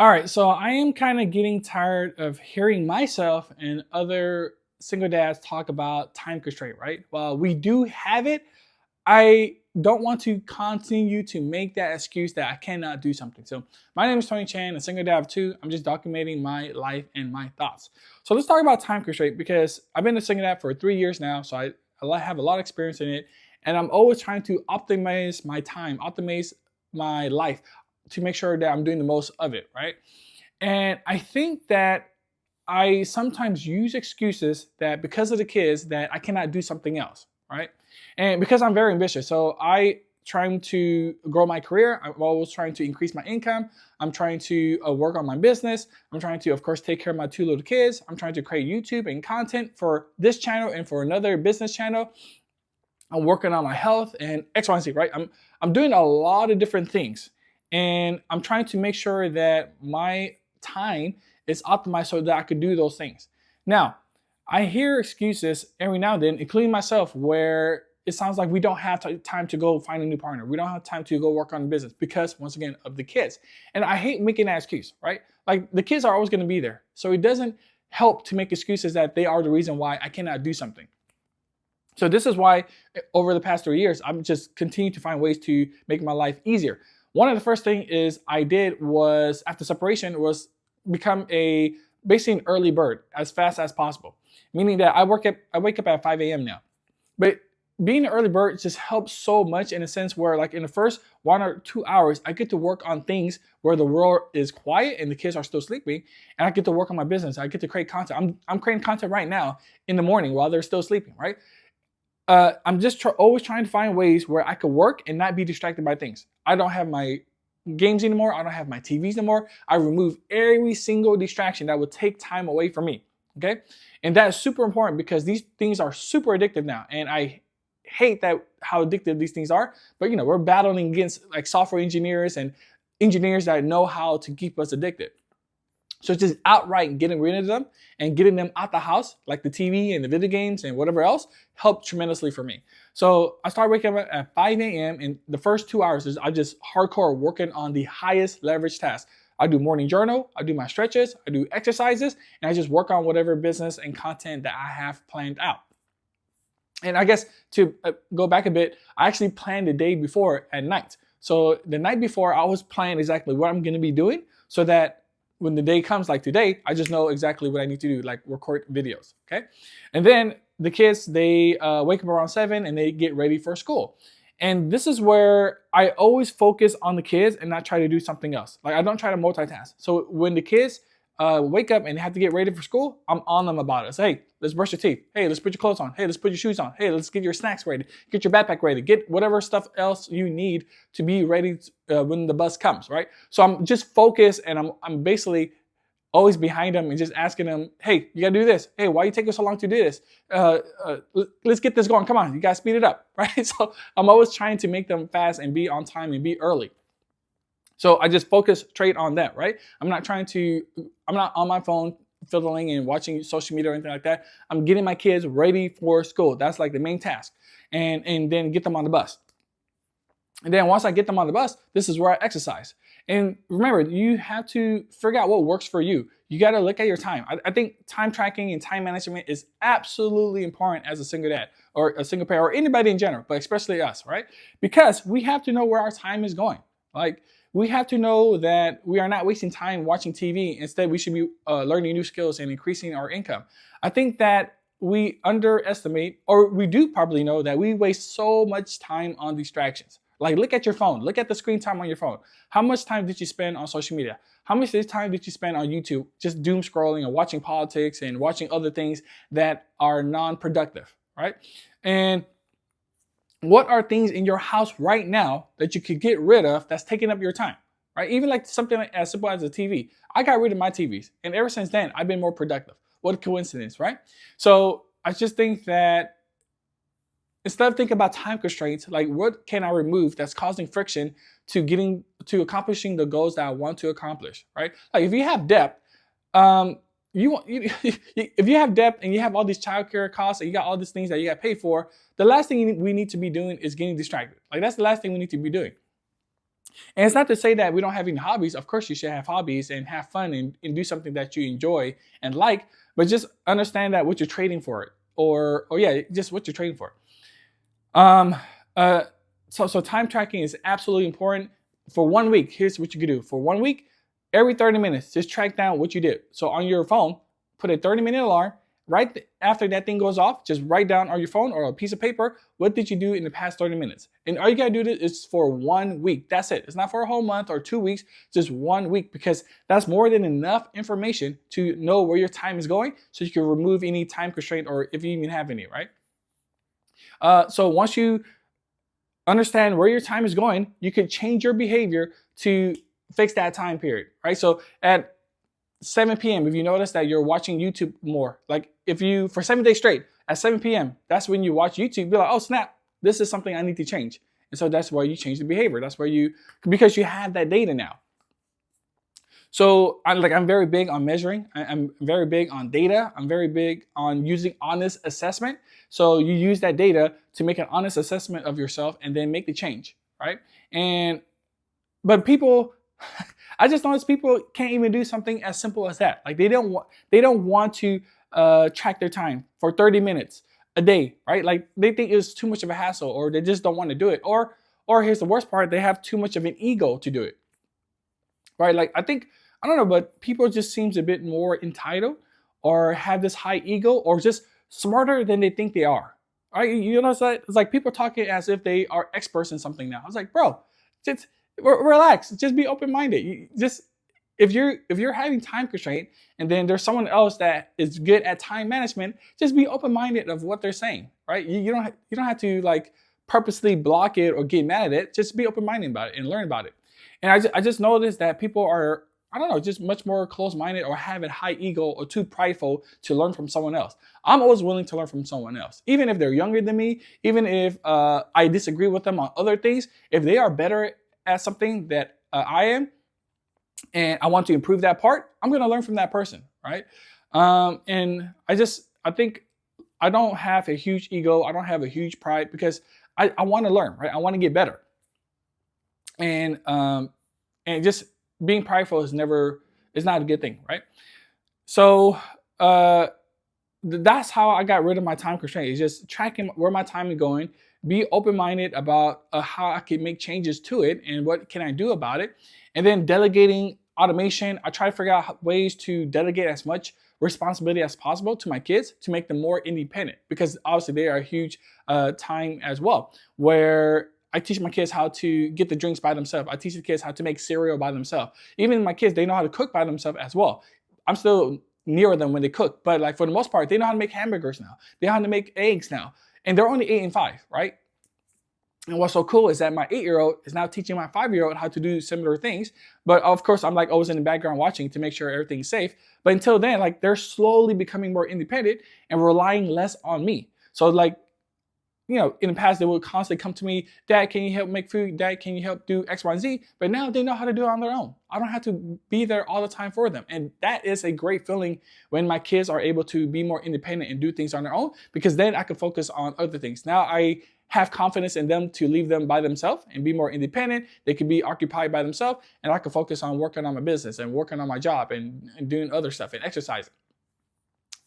All right, so I am kind of getting tired of hearing myself and other single dads talk about time constraint, right? While we do have it, I don't want to continue to make that excuse that I cannot do something. So, my name is Tony Chan, a single dad of two. I'm just documenting my life and my thoughts. So, let's talk about time constraint because I've been a single dad for 3 years now. So, I have a lot of experience in it. And I'm always trying to optimize my time, optimize my life to make sure that I'm doing the most of it, right? And I think that I sometimes use excuses that because of the kids that I cannot do something else, right? And because I'm very ambitious, so I trying to grow my career. I'm always trying to increase my income. I'm trying to work on my business. I'm trying to, of course, take care of my two little kids. I'm trying to create YouTube and content for this channel and for another business channel. I'm working on my health and X, Y, and Z, right? I'm doing a lot of different things. And I'm trying to make sure that my time is optimized so that I could do those things. Now, I hear excuses every now and then, including myself, where it sounds like we don't have time to go find a new partner. We don't have time to go work on the business because, once again, of the kids. And I hate making that excuse, right? Like the kids are always going to be there. So it doesn't help to make excuses that they are the reason why I cannot do something. So this is why over the past 3 years, I'm just continuing to find ways to make my life easier. One of the first things is I did was after separation was become a basically an early bird as fast as possible. Meaning that I wake up at 5 a.m. now. But being an early bird just helps so much in a sense where like in the first 1 or 2 hours, I get to work on things where the world is quiet and the kids are still sleeping. And I get to work on my business. I get to create content. I'm creating content right now in the morning while they're still sleeping, right? I'm just always trying to find ways where I could work and not be distracted by things. I don't have my games anymore. I don't have my TVs anymore. I remove every single distraction that would take time away from me. Okay. And that is super important because these things are super addictive now. And I hate that how addictive these things are. But we're battling against like software engineers and engineers that know how to keep us addicted. So it's just outright getting rid of them and getting them out the house, like the TV and the video games and whatever else, helped tremendously for me. So I started waking up at 5 a.m. and the first 2 hours is I just hardcore working on the highest leverage tasks. I do morning journal, I do my stretches, I do exercises, and I just work on whatever business and content that I have planned out. And I guess to go back a bit, I actually planned the day before at night. So the night before, I was planning exactly what I'm going to be doing so that when the day comes like today, I just know exactly what I need to do, like record videos, okay? And then the kids, they wake up around 7 and they get ready for school. And this is where I always focus on the kids and not try to do something else. Like I don't try to multitask. So when the kids wake up and have to get ready for school, I'm on them about it. So, hey, let's brush your teeth. Hey, let's put your clothes on. Hey, let's put your shoes on. Hey, let's get your snacks ready. Get your backpack ready. Get whatever stuff else you need to be ready when the bus comes, right? So I'm just focused and I'm basically always behind them and just asking them, hey, you gotta do this. Hey, why are you taking so long to do this? Let's get this going. Come on, you gotta speed it up, right? So I'm always trying to make them fast and be on time and be early. So I just focus straight on that, right? I'm not on my phone fiddling and watching social media or anything like that. I'm getting my kids ready for school. That's like the main task. And then get them on the bus. And then once I get them on the bus, this is where I exercise. And remember, you have to figure out what works for you. You got to look at your time. I think time tracking and time management is absolutely important as a single dad or a single parent or anybody in general, but especially us, right? Because we have to know where our time is going. Like, we have to know that we are not wasting time watching TV. Instead, we should be learning new skills and increasing our income. I think that we underestimate, or we do probably know that we waste so much time on distractions. Like, look at your phone. Look at the screen time on your phone. How much time did you spend on social media? How much time did you spend on YouTube just doom scrolling and watching politics and watching other things that are non-productive, right? And what are things in your house right now that you could get rid of that's taking up your time, right? Even like something like as simple as a TV. I got rid of my TVs, and ever since then, I've been more productive. What a coincidence, right? So I just think that instead of thinking about time constraints, like what can I remove that's causing friction to accomplishing the goals that I want to accomplish, right? Like if you have debt, if you have debt and you have all these childcare costs and you got all these things that you got to pay for, the last thing we need to be doing is getting distracted. Like that's the last thing we need to be doing. And it's not to say that we don't have any hobbies. Of course, you should have hobbies and have fun and do something that you enjoy and like, but just understand that what you're trading for it, or yeah, just what you're trading for. Um, uh, so time tracking is absolutely important. For 1 week, here's what you can do. For 1 week, every 30 minutes, just track down what you did. So on your phone, put a 30-minute alarm. Right after that thing goes off, just write down on your phone or a piece of paper, what did you do in the past 30 minutes? And all you gotta do is for 1 week. That's it. It's not for a whole month or 2 weeks, just 1 week, because that's more than enough information to know where your time is going so you can remove any time constraint, or if you even have any, right? So once you understand where your time is going, you can change your behavior to fix that time period, right? So at 7 p.m., if you notice that you're watching YouTube more, like if you, for 7 days straight, at 7 p.m., that's when you watch YouTube, be like, oh snap, this is something I need to change. And so that's where you change the behavior. That's where you, because you have that data now. So I'm very big on measuring. I'm very big on data. I'm very big on using honest assessment. So you use that data to make an honest assessment of yourself and then make the change, right? But people, I just noticed people can't even do something as simple as that. Like they don't want to track their time for 30 minutes a day, right? Like they think it's too much of a hassle, or they just don't want to do it. Or here's the worst part, they have too much of an ego to do it. Right? Like I don't know, but people just seems a bit more entitled, or have this high ego, or just smarter than they think they are. Right? You know, it's like people talking as if they are experts in something now. I was like, bro, just relax, just be open-minded. Just if you're having time constraint, and then there's someone else that is good at time management, just be open-minded of what they're saying, right? You don't have to like purposely block it or get mad at it. Just be open-minded about it and learn about it. And I just noticed that people are, I don't know, just much more close-minded, or have a high ego, or too prideful to learn from someone else. I'm always willing to learn from someone else, even if they're younger than me, even if I disagree with them on other things. If they are better at something that I am, and I want to improve that part, I'm going to learn from that person, right? And I think I don't have a huge ego. I don't have a huge pride, because I want to learn, right? I want to get better. And just being prideful is not a good thing, right? So that's how I got rid of my time constraint. Is just tracking where my time is going, be open-minded about how I can make changes to it and what can I do about it, and then delegating automation. I try to figure out ways to delegate as much responsibility as possible to my kids to make them more independent, because obviously they are a huge time as well, where I teach my kids how to get the drinks by themselves. I teach the kids how to make cereal by themselves. Even my kids, they know how to cook by themselves as well. I'm still nearer them when they cook, but like for the most part, they know how to make hamburgers now. They know how to make eggs now. And they're only 8 and 5, right? And what's so cool is that my 8-year-old is now teaching my 5-year-old how to do similar things. But of course, I'm like always in the background watching to make sure everything's safe. But until then, like they're slowly becoming more independent and relying less on me. So like, you know, in the past, they would constantly come to me, Dad, can you help make food? Dad, can you help do X, Y, and Z? But now they know how to do it on their own. I don't have to be there all the time for them. And that is a great feeling when my kids are able to be more independent and do things on their own, because then I can focus on other things. Now I have confidence in them to leave them by themselves and be more independent. They can be occupied by themselves, and I can focus on working on my business and working on my job and doing other stuff and exercising.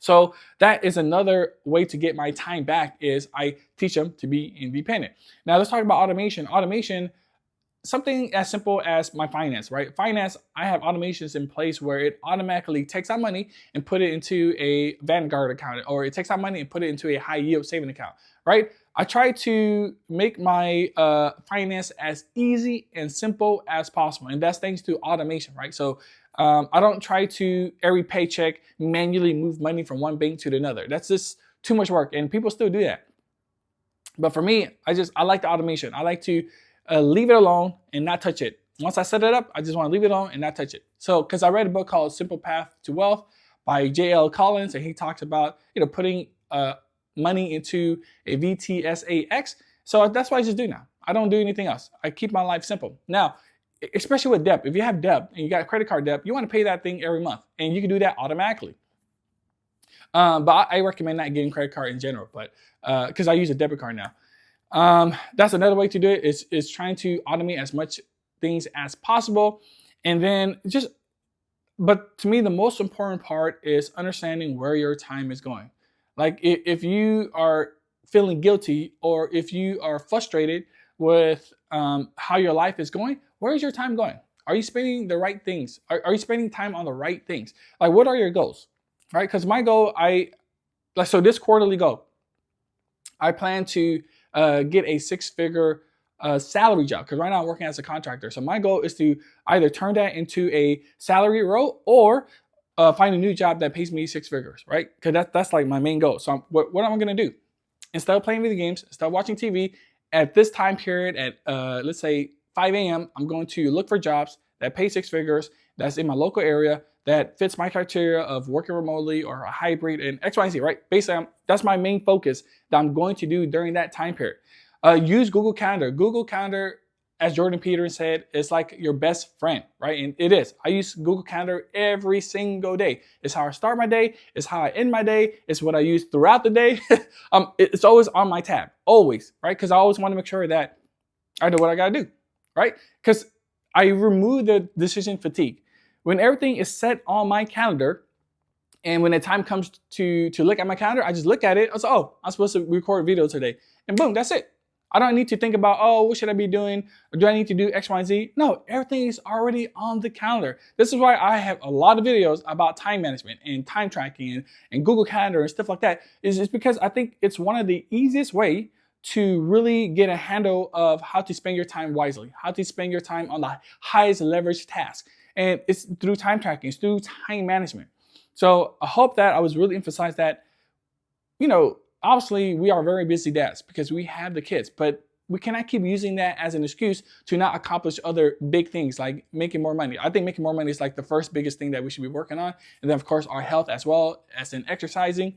So that is another way to get my time back, is I teach them to be independent. Now let's talk about automation. Automation, something as simple as my finance, right? Finance, I have automations in place where it automatically takes out money and put it into a Vanguard account, or it takes out money and put it into a high yield saving account, right? I try to make my finance as easy and simple as possible. And that's thanks to automation, right? So I don't try to every paycheck manually move money from one bank to another. That's just too much work, and people still do that. But for me, I like the automation. I like to leave it alone and not touch it. Once I set it up, I just want to leave it alone and not touch it. So, because I read a book called Simple Path to Wealth by J.L. Collins, and he talks about putting money into a VTSAX. So that's what I just do now. I don't do anything else. I keep my life simple. Now, especially with debt, if you have debt and you got credit card debt, you want to pay that thing every month, and you can do that automatically. But I recommend not getting credit card in general, but because I use a debit card now. That's another way to do it, is trying to automate as much things as possible. And then but to me, the most important part is understanding where your time is going. Like if you are feeling guilty or if you are frustrated with how your life is going, where is your time going? Are you spending the right things? Are you spending time on the right things? Like, what are your goals? Right? Because my goal, so this quarterly goal, I plan to get a six-figure salary job because right now I'm working as a contractor. So my goal is to either turn that into a salary role or find a new job that pays me six figures, right? Because that's like my main goal. So what am I going to do? Instead of playing video games, instead of watching TV, at this time period at let's say 5 a.m., I'm going to look for jobs that pay six figures, that's in my local area, that fits my criteria of working remotely or a hybrid and X, Y, and Z, right? Basically, that's my main focus that I'm going to do during that time period. Use Google Calendar. Google Calendar, as Jordan Peterson said, is like your best friend, right? And it is. I use Google Calendar every single day. It's how I start my day. It's how I end my day. It's what I use throughout the day. It's always on my tab, always, right? Because I always want to make sure that I know what I got to do, right? Because I remove the decision fatigue. When everything is set on my calendar, and when the time comes to look at my calendar, I just look at it. I say, oh, I'm supposed to record a video today. And boom, that's it. I don't need to think about, oh, what should I be doing? Or do I need to do X, Y, and Z? No, everything is already on the calendar. This is why I have a lot of videos about time management and time tracking and Google Calendar and stuff like that. It's because I think it's one of the easiest way to really get a handle of how to spend your time wisely, how to spend your time on the highest leverage task. And it's through time tracking, it's through time management. So I hope that I was really emphasized that, obviously we are very busy dads because we have the kids, but we cannot keep using that as an excuse to not accomplish other big things like making more money. I think making more money is like the first biggest thing that we should be working on. And then of course our health as well as in exercising.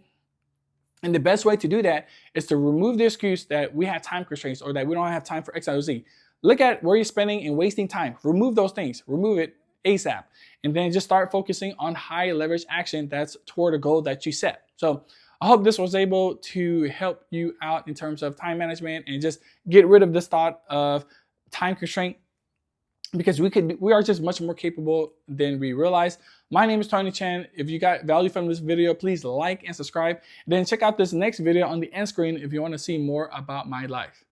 And the best way to do that is to remove the excuse that we have time constraints or that we don't have time for X, Y, or Z. Look at where you're spending and wasting time. Remove those things. Remove it ASAP. And then just start focusing on high leverage action that's toward a goal that you set. So I hope this was able to help you out in terms of time management and just get rid of this thought of time constraint because we are just much more capable than we realize. My name is Tony Chan. If you got value from this video, please like and subscribe. Then check out this next video on the end screen if you want to see more about my life.